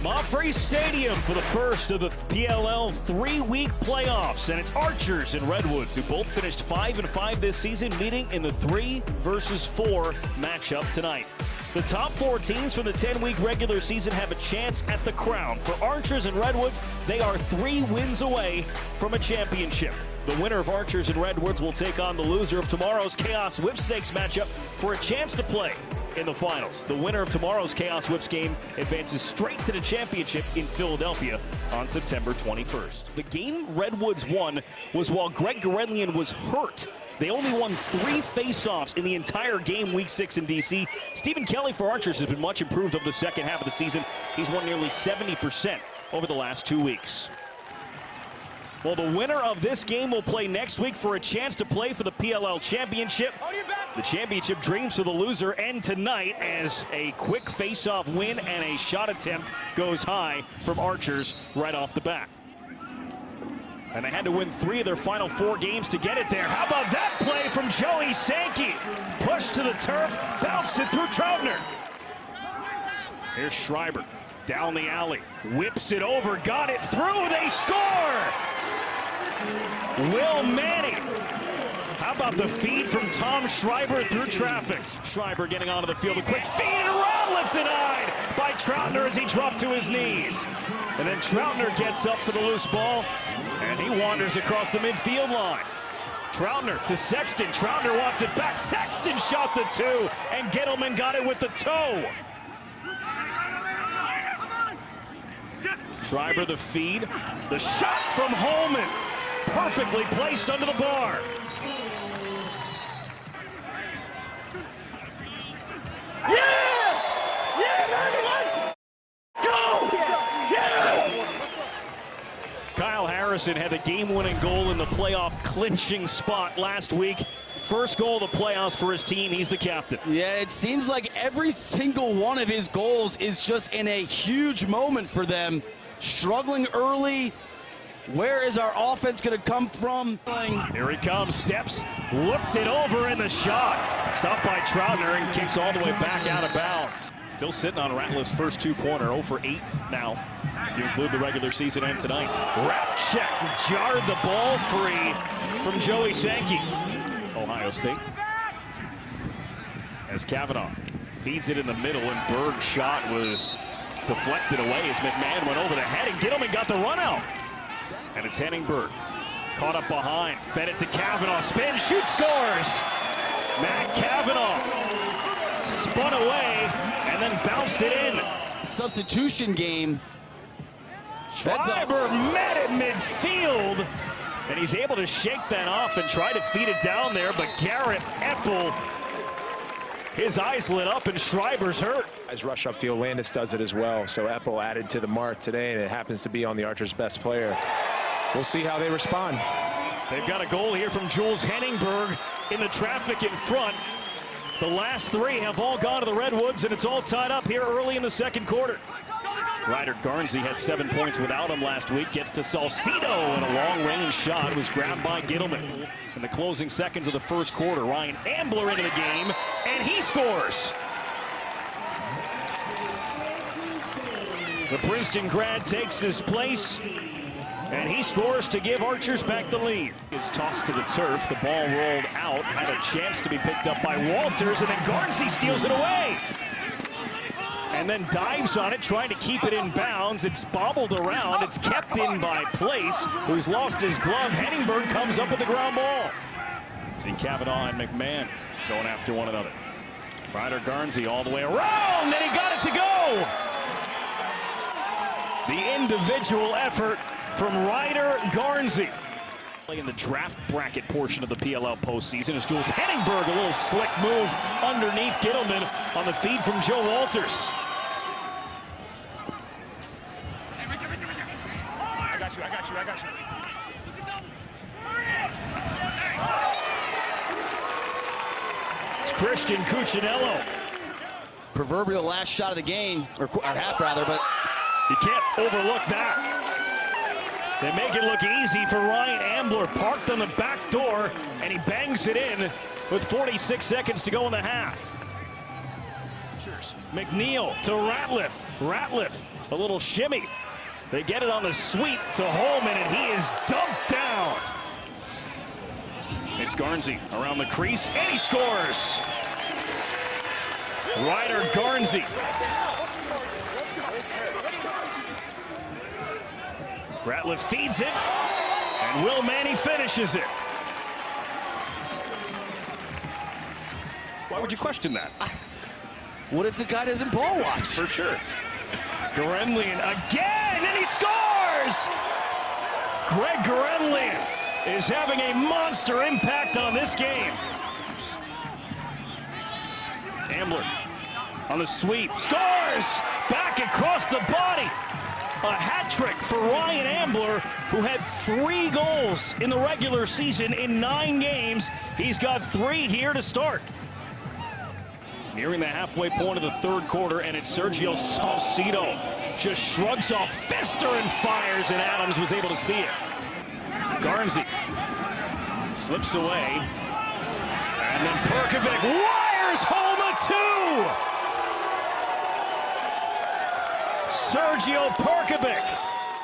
Montfrey Stadium for the first of the PLL 3-week playoffs, and it's Archers and Redwoods, who both finished 5-5 this season, meeting in the 3 versus 4 matchup tonight. The top 4 teams from the 10-week regular season have a chance at the crown. For Archers and Redwoods, they are 3 wins away from a championship. The winner of Archers and Redwoods will take on the loser of tomorrow's Chaos Whipstakes matchup for a chance to play in the finals. The winner of tomorrow's Chaos Whips game advances straight to the championship in Philadelphia on September 21st. The game Redwoods won was while Greg Goredlian was hurt. They only won 3 face-offs in the entire game week 6 in DC. Stephen Kelly for Archers has been much improved over the second half of the season. He's won nearly 70% over the last 2 weeks. Well, the winner of this game will play next week for a chance to play for the PLL championship. The championship dreams for the loser end tonight as a quick face-off win and a shot attempt goes high from Archers right off the bat. And they had to win 3 of their final 4 games to get it there. How about that play from Joey Sankey? Pushed to the turf, bounced it through Troutner. Here's Schreiber down the alley, whips it over, got it through, they score! Will Manning. How about the feed from Tom Schreiber through traffic? Schreiber getting onto the field, a quick feed and around, lift denied by Troutner as he dropped to his knees. And then Troutner gets up for the loose ball, and he wanders across the midfield line. Troutner to Sexton, Troutner wants it back, Sexton shot the 2, and Gittleman got it with the toe. Schreiber the feed, the shot from Holman, perfectly placed under the bar. Yeah! Yeah, go! Yeah! Kyle Harrison had the game-winning goal in the playoff clinching spot last week. First goal of the playoffs for his team. He's the captain. Yeah, it seems like every single one of his goals is just in a huge moment for them. Struggling early. Where is our offense going to come from? Here he comes, steps, looked it over in the shot. Stopped by Troutner and kicks all the way back out of bounds. Still sitting on Ratliff's first 2-pointer, 0 for 8 now, if you include the regular season and tonight. Rap check, jarred the ball free from Joey Sankey. Ohio State. As Kavanaugh feeds it in the middle, and Berg's shot was deflected away as McMahon went over the head, and Gittleman got the run out. And it's Henningberg, caught up behind, fed it to Kavanaugh, spin, shoot, scores! Matt Kavanaugh spun away and then bounced it in. Substitution game. Schreiber met at midfield, and he's able to shake that off and try to feed it down there, but Garrett Epple, his eyes lit up, and Schreiber's hurt. As rush upfield, Landis does it as well, so Epple added to the mark today, and it happens to be on the Archers' best player. We'll see how they respond. They've got a goal here from Jules Henningberg in the traffic in front. The last 3 have all gone to the Redwoods, and it's all tied up here early in the second quarter. Ryder Garnsey had 7 points without him last week. Gets to Salcido, and a long-range shot was grabbed by Gittleman. In the closing seconds of the first quarter, Ryan Ambler into the game, and he scores. The Princeton grad takes his place, and he scores to give Archers back the lead. It's tossed to the turf, the ball rolled out, had a chance to be picked up by Walters, and then Garnsey steals it away. And then dives on it, trying to keep it in bounds. It's bobbled around, it's kept in by Place, who's lost his glove. Henningberg comes up with the ground ball. See Kavanaugh and McMahon going after one another. Ryder Garnsey all the way around, and he got it to go! The individual effort from Ryder Garnsey. In the draft bracket portion of the PLL postseason is Jules Henningberg, a little slick move underneath Gittleman on the feed from Joe Walters. I got you. It's Christian Cuccinello. Proverbial last shot of the game, or half rather, but you can't overlook that. They make it look easy for Ryan Ambler, parked on the back door, and he bangs it in with 46 seconds to go in the half. scores. McNeil to Ratliff. Ratliff, a little shimmy. They get it on the sweep to Holman, and he is dumped down. It's Garnsey around the crease, and he scores. Ryder Garnsey. Ratliff feeds it, and Will Manny finishes it. Why would you question that? What if the guy doesn't ball watch? For sure. Gurenlian again, and he scores! Greg Gurenlian is having a monster impact on this game. Ambler on the sweep, scores! Back across the body. A hat trick for Ryan Ambler, who had 3 goals in the regular season in 9 games. He's got 3 here to start. Nearing the halfway point of the third quarter, and it's Sergio Salcido. Just shrugs off Pfister and fires, and Adams was able to see it. Garnsey slips away, and then Perkovic wires home a 2! Sergio Perkovic.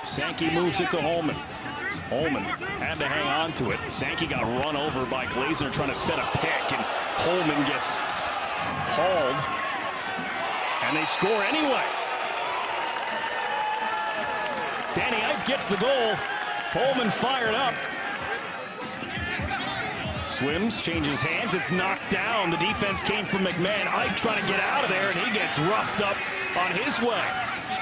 Sankey moves it to Holman. Holman had to hang on to it. Sankey got run over by Glazer trying to set a pick, and Holman gets hauled, and they score anyway. Danny Ike gets the goal. Holman fired up. Swims, changes hands, it's knocked down. The defense came from McMahon. Ike trying to get out of there, and he gets roughed up on his way.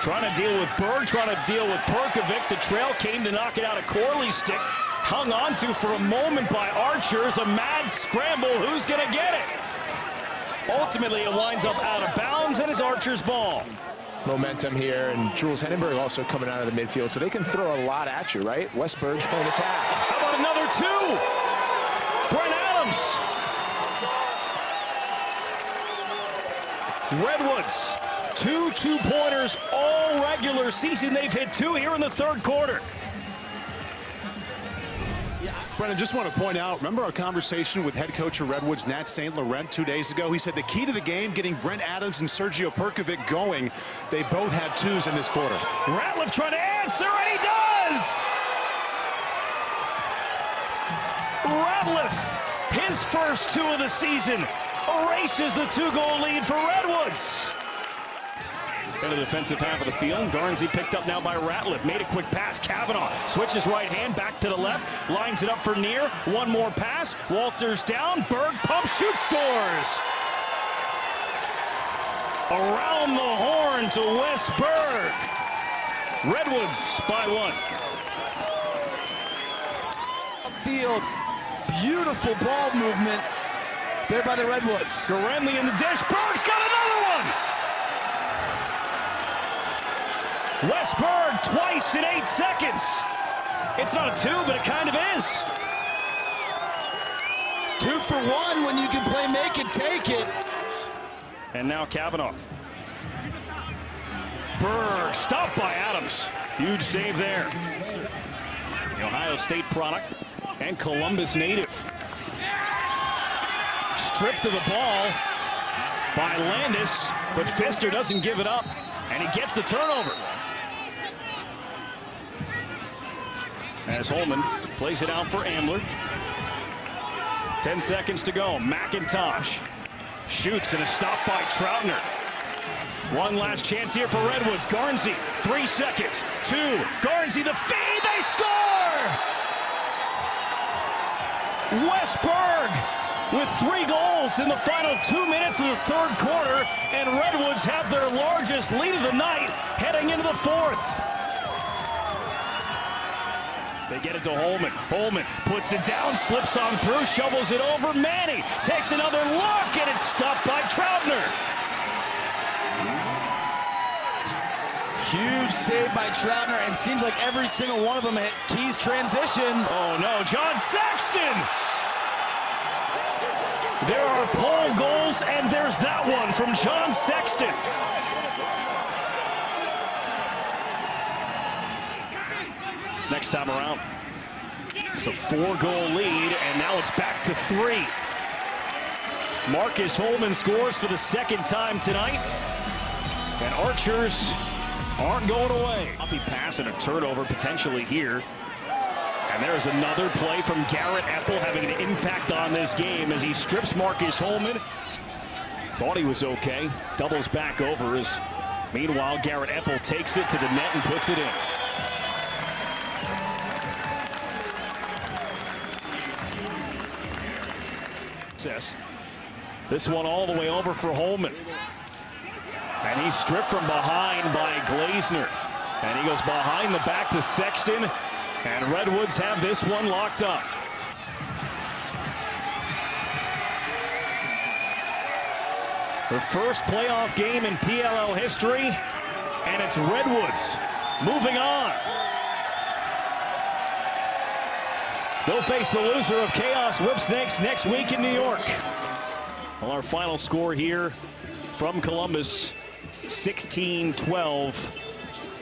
Trying to deal with Berg, trying to deal with Perkovic. The trail came to knock it out of Corley's stick. Hung on to for a moment by Archers. A mad scramble. Who's going to get it? Ultimately, it winds up out of bounds, and it's Archer's ball. Momentum here, and Jules Henneberg also coming out of the midfield, so they can throw a lot at you, right? Westberg's playing attack. How about another 2? Brent Adams. Redwoods, 2 two-pointers all regular season. They've hit 2 here in the third quarter. Brennan, just want to point out, remember our conversation with head coach of Redwoods, Nat St. Laurent, 2 days ago? He said the key to the game, getting Brent Adams and Sergio Perkovic going. They both have 2s in this quarter. Ratliff trying to answer, and he does! Ratliff, his first 2 of the season, erases the 2-goal lead for Redwoods. In the defensive half of the field, Garnsey picked up now by Ratliff. Made a quick pass. Kavanaugh switches right hand back to the left. Lines it up for Neer. One more pass. Walters down. Berg pump, shoots, scores. Around the horn to Westberg. Redwoods by 1. Upfield, beautiful ball movement there by the Redwoods. Gurenlian in the dish. Berg's got another one. Westberg twice in 8 seconds. It's not a 2, but it kind of is. 2 for 1 when you can play make it, take it. And now Kavanaugh. Berg stopped by Adams. Huge save there. The Ohio State product and Columbus native. Stripped of the ball by Landis, but Pfister doesn't give it up, and he gets the turnover. As Holman plays it out for Ambler. 10 seconds to go. McIntosh shoots, and a stop by Troutner. One last chance here for Redwoods. Garnsey, 3 seconds. 2. Garnsey, the feed, they score! Westberg with 3 goals in the final 2 minutes of the third quarter, and Redwoods have their largest lead of the night heading into the 4th. They get it to Holman. Holman puts it down, slips on through, shovels it over. Manny takes another look, and it's stopped by Troutner. Huge save by Troutner, and seems like every single one of them hit Keys transition. Oh no, John Sexton! There are pole goals, and there's that one from John Sexton. Next time around, it's a 4-goal lead, and now it's back to 3. Marcus Holman scores for the second time tonight. And Archers aren't going away. Uppy pass and a turnover potentially here. And there's another play from Garrett Epple having an impact on this game as he strips Marcus Holman. Thought he was okay. Doubles back over as meanwhile Garrett Epple takes it to the net and puts it in. This one all the way over for Holman. And he's stripped from behind by Glazner. And he goes behind the back to Sexton. And Redwoods have this one locked up. Her first playoff game in PLL history. And it's Redwoods moving on. They'll face the loser of Chaos Whipsnakes next week in New York. Well, our final score here from Columbus, 16-12.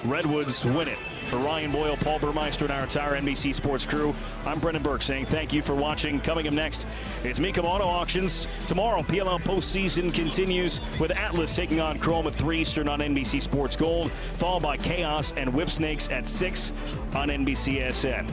Redwoods win it. For Ryan Boyle, Paul Burmeister, and our entire NBC Sports crew, I'm Brendan Burke saying thank you for watching. Coming up next is Mecum Auto Auctions. Tomorrow, PLL postseason continues with Atlas taking on Chrome at 3 Eastern on NBC Sports Gold, followed by Chaos and Whipsnakes at 6 on NBCSN.